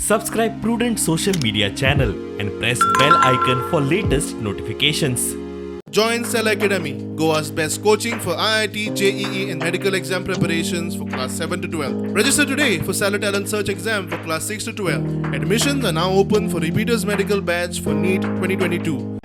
Subscribe Prudent social media channel and press bell icon for latest notifications. Join Cell Academy, Goa's best coaching for IIT, JEE and medical exam preparations for class 7 to 12. Register today for Cell Talent Search exam for class 6 to 12. Admissions are now open for repeaters medical batch for NEET 2022.